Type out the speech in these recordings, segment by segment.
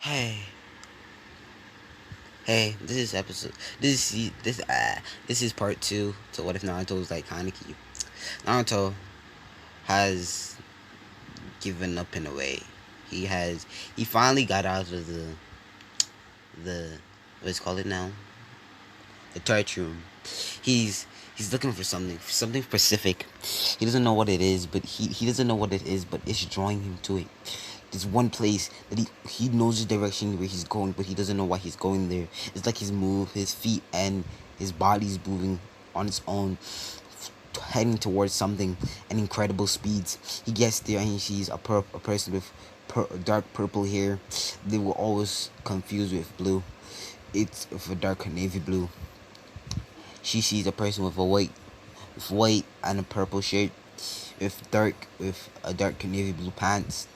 Hey, hey, this is episode. This is part two to what if Naruto was like kaneki. Naruto has given up in a way. He has. He finally got out of the what's called it now, the torture room. He's looking for something specific. He doesn't know what it is, but he doesn't know what it is, but it's drawing him to it. There's one place that he knows the direction where he's going, but he doesn't know why he's going there. It's like his feet and his body's moving on its own, heading towards something at incredible speeds. He gets there and he sees a person with dark purple hair. They were always confused with blue. It's with a dark navy blue. She sees a person with white and a purple shirt, with a dark navy blue pants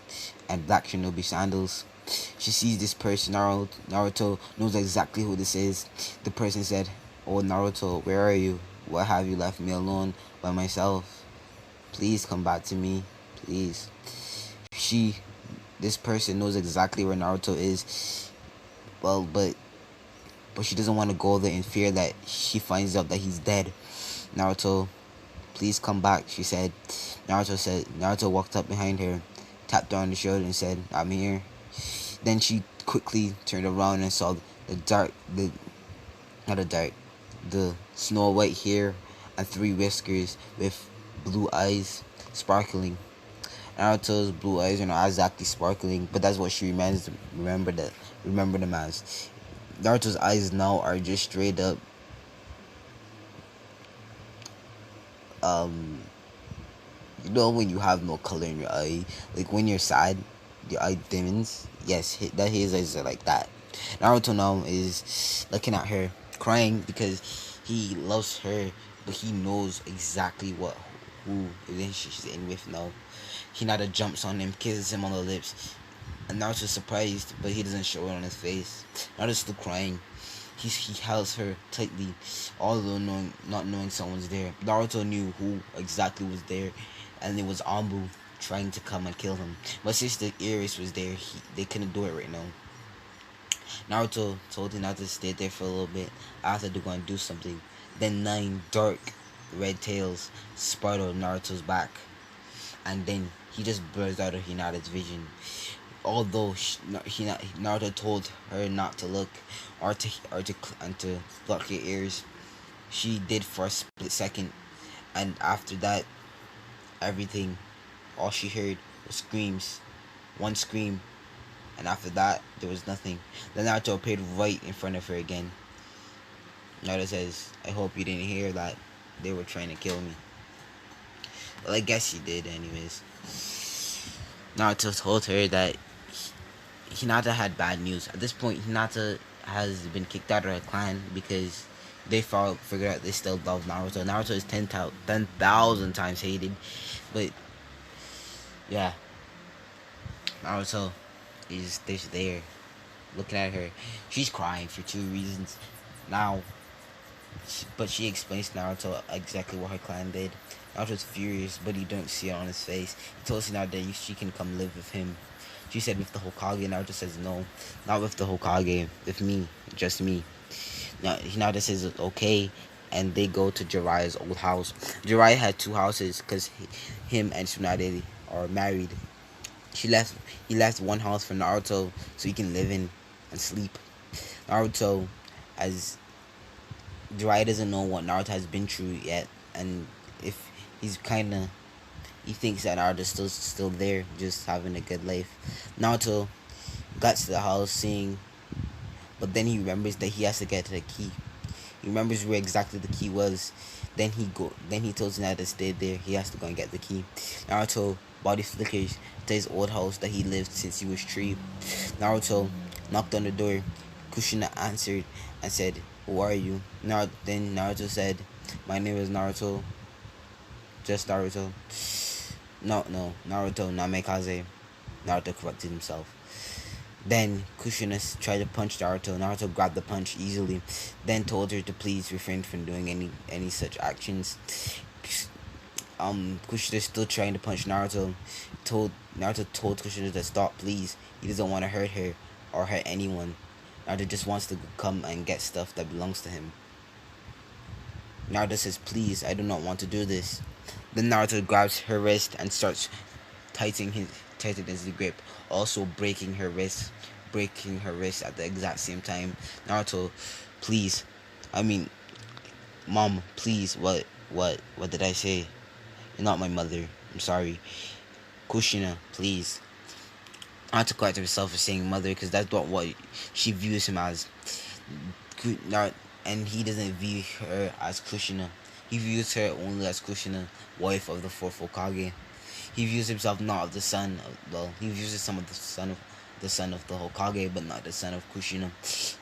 and black shinobi sandals. She sees this person. Naruto knows exactly who this is. The person said, "Oh Naruto, where are you? Why have you left me alone by myself? Please come back to me, please." She, this person knows exactly where Naruto is. Well, but she doesn't want to go there in fear that she finds out that he's dead. Naruto, please come back, she said. Naruto walked up behind her, tapped her on the shoulder and said, "I'm here." Then she quickly turned around and saw the dark the not the dark the snow white hair and three whiskers with blue eyes sparkling. Naruto's blue eyes are not exactly sparkling, but that's what she remember them as. Naruto's eyes now are just straight up um you know when you have no color in your eye, like when you're sad, your eye dims. Yes, that his eyes are like that. Naruto now is looking at her, crying because he loves her, but he knows exactly who relationship she's in with now. Hinata jumps on him, kisses him on the lips, and Naruto's surprised, but he doesn't show it on his face. Naruto's still crying. He holds her tightly, although not knowing someone's there. Naruto knew who exactly was there, and it was Ambu trying to come and kill him. But since the Iris was there, they couldn't do it right now. Naruto told him not to stay there for a little bit after they're going to do something. Then 9 dark red tails sparkled Naruto's back, and then he just burst out of Hinata's vision. Although Naruto told her not to look and to block her ears, she did for a split second, and after that, everything, all she heard was screams, one scream, and after that, there was nothing. Then Naruto appeared right in front of her again. Naruto says, "I hope you didn't hear that. They were trying to kill me." Well, I guess she did, anyways. Naruto told her that Hinata had bad news. At this point, Hinata has been kicked out of her clan because they figured out they still love Naruto. Naruto is 10,000 times hated, but yeah, Naruto is just there, looking at her. She's crying for two reasons. Now, but she explains to Naruto exactly what her clan did. Naruto's furious, but he don't see it on his face. He tells Hinata that she can come live with him. She said with the Hokage. Naruto says no, not with the Hokage, with me, just me. Now Hinata says it's okay, and they go to Jiraiya's old house. Jiraiya had two houses because him and Tsunade are married. He left one house for Naruto so he can live in and sleep. Naruto, as Jiraiya doesn't know what Naruto has been through yet, and if he's kind of he thinks that Naruto's still there, just having a good life. Naruto got to the house, seeing, but then he remembers that he has to get to the key. He remembers where exactly the key was. Then he tells Naruto to stay there. He has to go and get the key. Naruto body flickers to his old house that he lived since he was 3. Naruto knocked on the door. Kushina answered and said, "Who are you?" Then Naruto said, "My name is Naruto. Just Naruto." No, Naruto Namekaze. Naruto corrected himself. Then Kushina tried to punch Naruto. Naruto grabbed the punch easily, then told her to please refrain from doing any such actions. Kushina still trying to punch Naruto. Naruto told Kushina to stop, please. He doesn't want to hurt her. or hurt anyone. Naruto just wants to come and get stuff that belongs to him. Naruto says, please, I do not want to do this. Then Naruto grabs her wrist and starts tightening his grip, also breaking her wrist at the exact same time. Naruto, please, I mean, mom, please, what did I say? You're not my mother. I'm sorry. Kushina, please. Naruto corrected herself for saying mother because that's not what she views him as. And he doesn't view her as Kushina. He views her only as Kushina, wife of the fourth Hokage. He views himself not of the son of, well, he views himself of the son of the Hokage, but not the son of Kushina.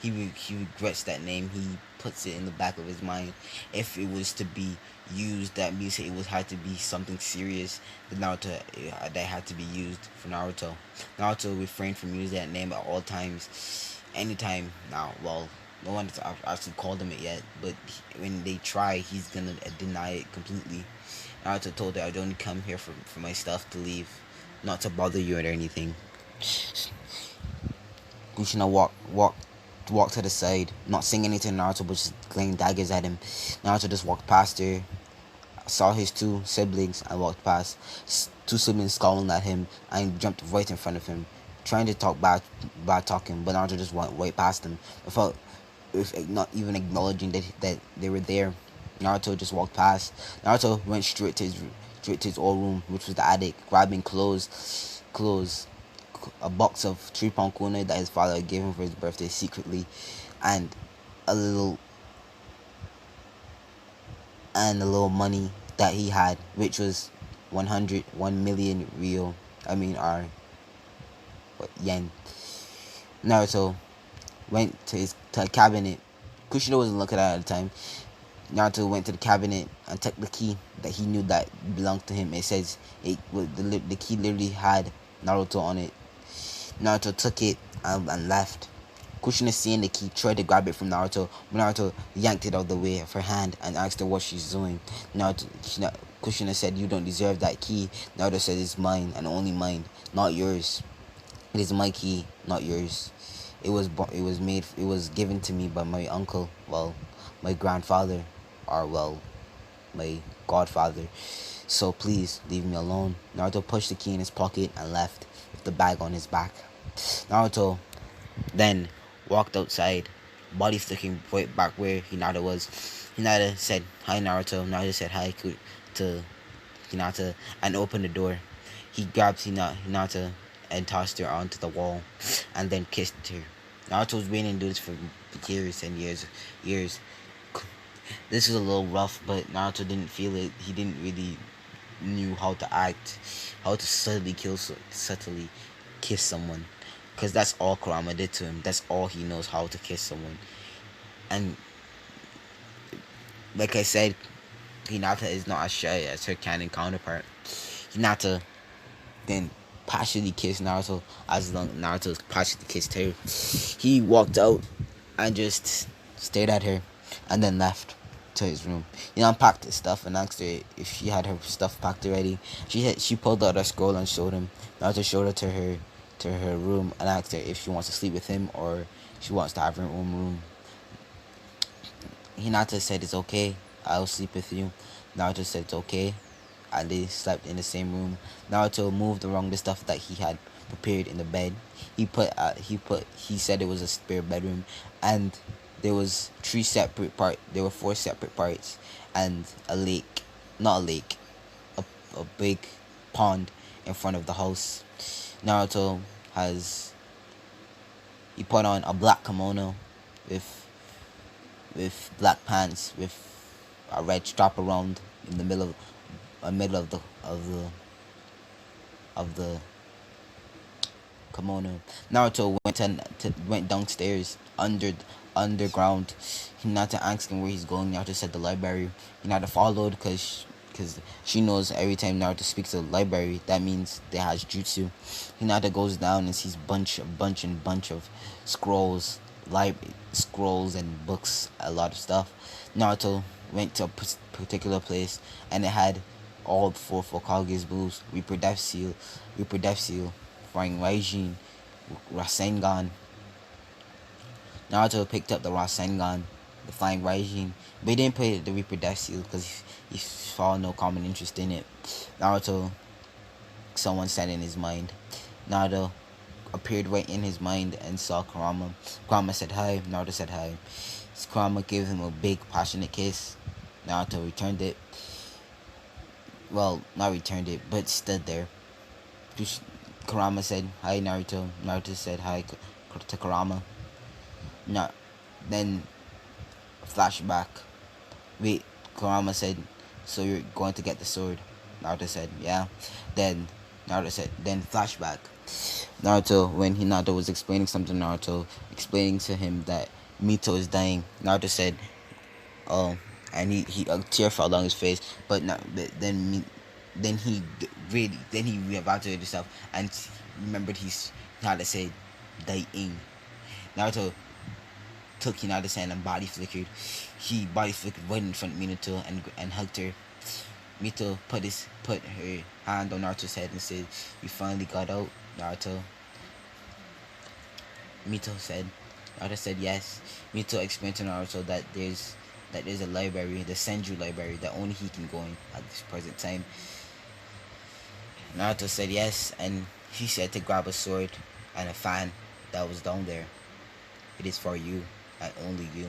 He regrets that name. He puts it in the back of his mind. If it was to be used, that means it would have to be something serious. The Naruto that had to be used for Naruto. Naruto refrained from using that name at all times, anytime now. Well, no one has actually called him it yet, but when they try, he's gonna deny it completely. Naruto told her, I don't come here for my stuff to leave, not to bother you or anything. Kushina walked to the side, not saying anything to Naruto, but just laying daggers at him. Naruto just walked past her, saw his two siblings, and walked past. Two siblings scowling at him, and jumped right in front of him, trying to talk bad talking, but Naruto just went right past them, without with not even acknowledging that they were there. Naruto just walked past. Naruto went straight to his old room, which was the attic, grabbing clothes, a box of 3 pound kunai that his father gave him for his birthday secretly, and a little a little money that he had, which was 1 million real. I mean, our yen. Naruto went to a cabinet. Kushina wasn't looking at it at the time. Naruto went to the cabinet and took the key that he knew that belonged to him. It says the key literally had Naruto on it. Naruto took it and left. Kushina, seeing the key, tried to grab it from Naruto, but Naruto yanked it out of the way of her hand and asked her what she's doing. Kushina said, you don't deserve that key. Naruto said, it's mine and only mine, not yours. It is my key, not yours. It was given to me by my uncle, well, my grandfather, or well, my godfather. So please leave me alone. Naruto pushed the key in his pocket and left with the bag on his back. Naruto then walked outside, body looking right back where Hinata was. Hinata said hi Naruto. Naruto said hi to Hinata and opened the door. He grabbed Hinata and tossed her onto the wall and then kissed her. Naruto was waiting to do this for years and years. This was a little rough, but Naruto didn't feel it. He didn't really knew how to act, how to subtly kiss someone, because that's all Kurama did to him. That's all he knows, how to kiss someone. And like I said, Hinata is not as shy as her canon counterpart. Hinata then passionately kissed Naruto as long Naruto passionately kissed her. He walked out and just stared at her and then left to his room. He unpacked his stuff and asked her if she had her stuff packed already. She pulled out a scroll and showed him. Naruto showed it to her room and asked her if she wants to sleep with him or she wants to have her own room. Hinata said it's okay, I'll sleep with you. Naruto said it's okay, and they slept in the same room. Naruto moved around the stuff that he had prepared in the bed. He said it was a spare bedroom, and there were 4 separate parts, and a lake, not a lake, a big pond in front of the house. Naruto he put on a black kimono with black pants with a red strap around in the middle of the kimono. Naruto went downstairs underground. Hinata asked him where he's going. Naruto said the library. Hinata followed because she knows every time Naruto speaks of the library, that means they has jutsu. Hinata goes down and sees bunch of scrolls, scrolls and books, a lot of stuff. Naruto went to a particular place and it had all 4 Hokage's moves: reproductive seal, flying Raijin, Rasengan, Naruto picked up the Rasengan, the Flying Raijin, but he didn't play the Reaper Death Seal because he saw no common interest in it. Naruto, someone said in his mind. Naruto appeared right in his mind and saw Kurama. Kurama said hi. Naruto said hi. Kurama gave him a big, passionate kiss. Naruto returned it. Well, not returned it, but stood there. Kurama said hi, Naruto. Naruto said hi to Kurama. No, then flashback. Wait, Kurama said, so you're going to get the sword? Naruto said, yeah. Then Naruto said, then flashback. Naruto, when Hinata was explaining something to Naruto, explaining to him that Mito is dying, Naruto said, oh, and he a tear fell down his face, but not, but then he really, then he reevaluated himself and remembered Hinata said, dying. Naruto took Hinata's hand and body flickered. He body flickered right in front of Minato and hugged her. Mito put her hand on Naruto's head and said, "You finally got out, Naruto." Naruto said yes. Mito explained to Naruto that there's a library, the Senju library, that only he can go in at this present time. Naruto said yes, and he said to grab a sword and a fan that was down there. It is for you and only you.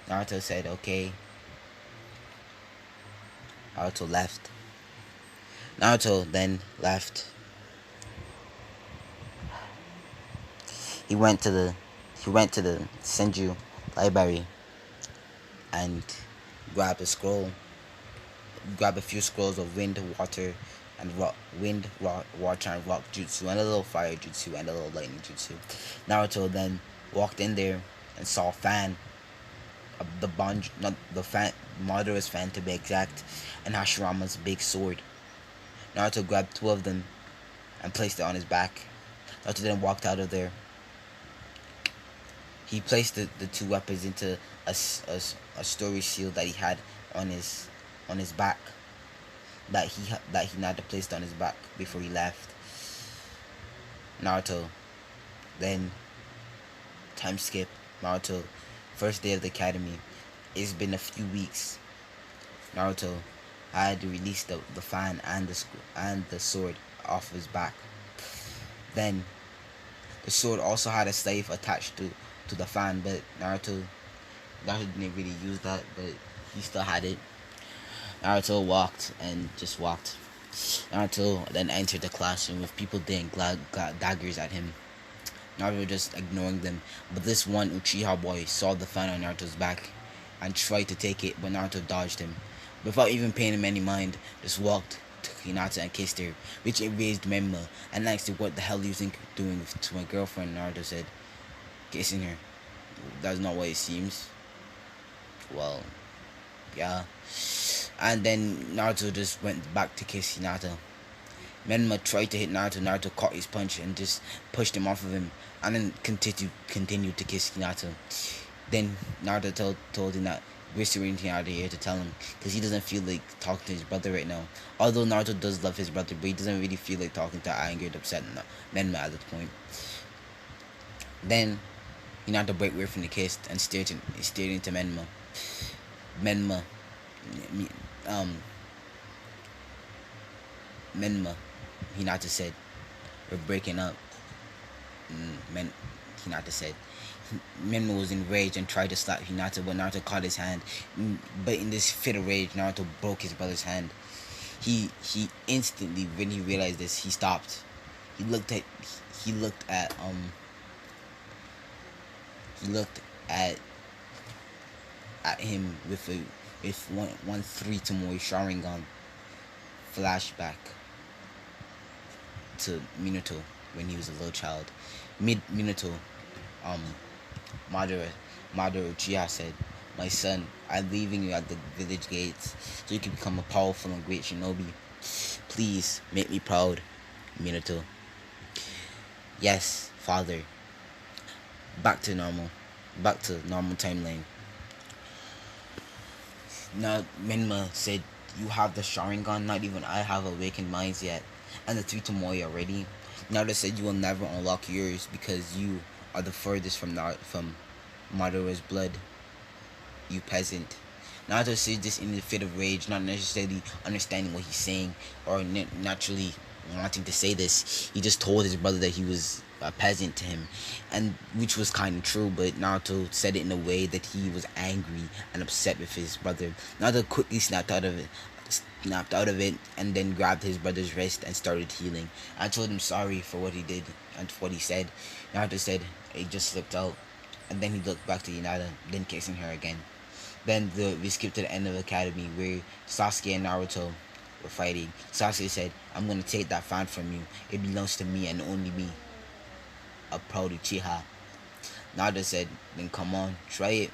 Naruto said okay. Naruto left. Naruto then left. He went to the Senju library and grabbed a scroll. Grabbed a few scrolls of wind, water, and rock, water, and rock jutsu, and a little fire jutsu, and a little lightning jutsu. Naruto then walked in there and saw a fan, the bond, not the fan, Madara's fan to be exact, and Hashirama's big sword. Naruto grabbed two of them and placed it on his back. Naruto then walked out of there. He placed the two weapons into a storage shield that he had on his back, that he not placed on his back before he left. Naruto then time skip. Naruto first day of the academy. It's been a few weeks. Naruto had released the fan and the sword off his back. Then the sword also had a slave attached to the fan, but Naruto didn't really use that, but he still had it. Naruto walked and just walked. Naruto then entered the classroom with people throwing daggers at him. Naruto just ignoring them, but this one Uchiha boy saw the fan on Naruto's back and tried to take it, but Naruto dodged him. Without even paying him any mind, just walked to Hinata and kissed her, which enraged Menma and asked her what the hell you think doing to my girlfriend. Naruto said, kissing her. That's not what it seems. Well, yeah. And then Naruto just went back to kiss Hinata. Menma tried to hit Naruto. Naruto caught his punch and just pushed him off of him, and then continued to kiss Hinata. Then Naruto told him that whispering to Hinata here to tell him, because he doesn't feel like talking to his brother right now. Although Naruto does love his brother, but he doesn't really feel like talking to angered, upset Menma at this point. Then Hinata broke away from the kiss and stared into Menma. Menma, Hinata said, "We're breaking up." Hinata said. Menma was enraged and tried to slap Hinata, but Naruto caught his hand. But in this fit of rage, Naruto broke his brother's hand. He instantly, when he realized this, he stopped. He looked at him with one 3 Tomoe Sharingan. Flashback to Minato when he was a little child. Minato, Madara Uchiha said, "My son, I'm leaving you at the village gates so you can become a powerful and great shinobi. Please make me proud, Minato." Yes, father. Back to normal timeline. Now Menma said, "You have the Sharingan, not even I have awakened minds yet, and the 3 Tomoe already." Naruto said, "You will never unlock yours because you are the furthest from Madara's blood, you peasant. Naruto says this in a fit of rage, not necessarily understanding what he's saying or naturally wanting to say this. He just told his brother that he was a peasant to him, and which was kind of true. But Naruto said it in a way that he was angry and upset with his brother. Naruto quickly snapped out of it, and then grabbed his brother's wrist and started healing. I told him sorry for what he did and what he said. Naruto said he just slipped out, and then he looked back to Hinata, then kissing her again. Then we skip to the end of the academy where Sasuke and Naruto were fighting. Sasuke said, "I'm gonna take that fan from you. It belongs to me and only me, a proud Uchiha." Naruto said, "Then come on, try it."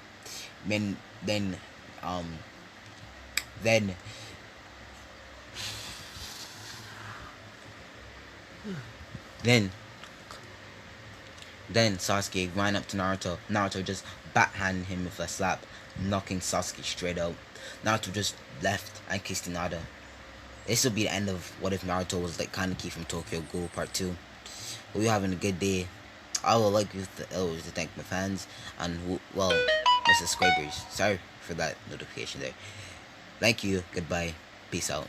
Then then um then then then Sasuke ran up to Naruto. Naruto just backhanded him with a slap, knocking Sasuke straight out. Naruto just left and kissed Hinata. This will be the end of What If Naruto Was Like Kaneki from Tokyo Ghoul Part 2. Hope you're having a good day. I would like you to always to thank my fans and, well, my subscribers. Sorry for that notification there. Thank you. Goodbye. Peace out.